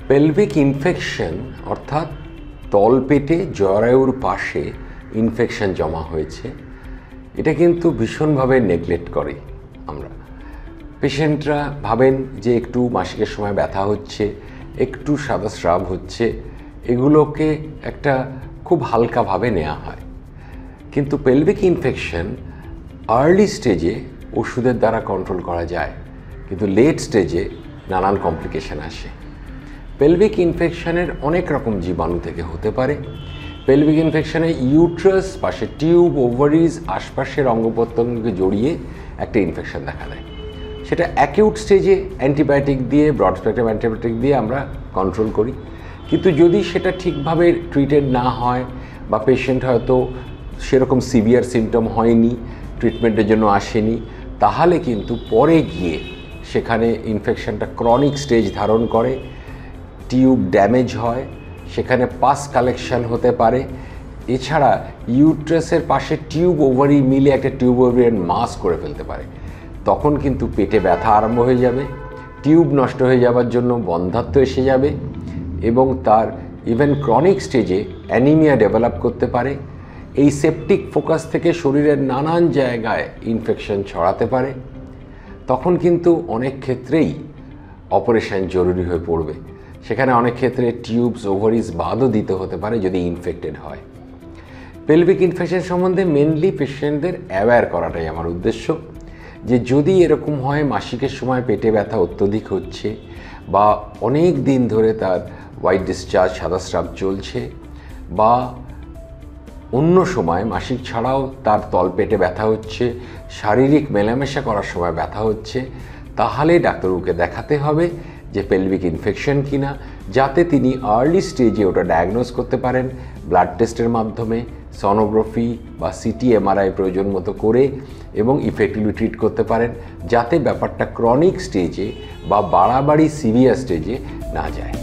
Pelvic infection অর্থাৎ তলপেটে জরায়ুর পাশে ইনফেকশন জমা হয়েছে, এটা কিন্তু ভীষণভাবে নেগলেক্ট করি আমরা। পেশেন্টরা ভাবেন যে একটু মাসিকের সময় ব্যথা হচ্ছে, একটু সাদা স্রাব হচ্ছে, এগুলোকে একটা খুব হালকাভাবে নেওয়া হয়। কিন্তু পেলভিক ইনফেকশন আর্লি স্টেজে ওষুধের দ্বারা কন্ট্রোল করা যায়, কিন্তু লেট স্টেজে নানান কমপ্লিকেশন আসে। পেলভিক ইনফেকশনের অনেক রকম জীবাণু থেকে হতে পারে। পেলভিক ইনফেকশনে ইউট্রাস, পাশে টিউব, ওভারিজ, আশপাশের অঙ্গ প্রত্যঙ্গকে জড়িয়ে একটা ইনফেকশন দেখা দেয়। সেটা অ্যাকিউট স্টেজে অ্যান্টিবায়োটিক দিয়ে, ব্রড স্পেকট্রাম অ্যান্টিবায়োটিক দিয়ে আমরা কন্ট্রোল করি। কিন্তু যদি সেটা ঠিকভাবে ট্রিটেড না হয় বা পেশেন্ট হয়তো সেরকম সিভিয়ার সিমটম হয়নি, ট্রিটমেন্টের জন্য আসেনি, তাহলে কিন্তু পরে গিয়ে সেখানে ইনফেকশনটা ক্রনিক স্টেজ ধারণ করে, টিউব ড্যামেজ হয়, সেখানে পাস কালেকশন হতে পারে। এছাড়া ইউট্রাসের পাশে টিউব ওভারি মিলে একটা টিউব ওভারিয়ান মাস করে ফেলতে পারে। তখন কিন্তু পেটে ব্যথা আরম্ভ হয়ে যাবে, টিউব নষ্ট হয়ে যাওয়ার জন্য বন্ধ্যাত্ব এসে যাবে এবং তার ইভেন ক্রনিক স্টেজে অ্যানিমিয়া ডেভেলপ করতে পারে। এই সেপটিক ফোকাস থেকে শরীরের নানান জায়গায় ইনফেকশন ছড়াতে পারে। তখন কিন্তু অনেক ক্ষেত্রেই অপারেশন জরুরি হয়ে পড়বে। সেখানে অনেক ক্ষেত্রে টিউবস, ওভারিজ বাদও দিতে হতে পারে যদি ইনফেক্টেড হয়। পেলভিক ইনফেকশন সম্বন্ধে মেনলি পেশেন্টদের অ্যাওয়্যার করাটাই আমার উদ্দেশ্য, যে যদি এরকম হয় মাসিকের সময় পেটে ব্যথা অত্যধিক হচ্ছে বা অনেক দিন ধরে তার হোয়াইট ডিসচার্জ, সাদা স্রাব চলছে, বা অন্য সময় মাসিক ছাড়াও তার তলপেটে ব্যথা হচ্ছে, শারীরিক মেলামেশা করার সময় ব্যথা হচ্ছে, তাহলে ডাক্তারবাবুকে দেখাতে হবে যে পেলভিক ইনফেকশন কিনা, যাতে তিনি আর্লি স্টেজে ওটা ডায়াগনোজ করতে পারেন ব্লাড টেস্টের মাধ্যমে, সোনোগ্রাফি বা সিটি এমআরআই প্রয়োজন মতো করে এবং ইফেক্টিভলি ট্রিট করতে পারেন, যাতে ব্যাপারটা ক্রনিক স্টেজে বা বাড়াবাড়ি সিভিয়ার স্টেজে না যায়।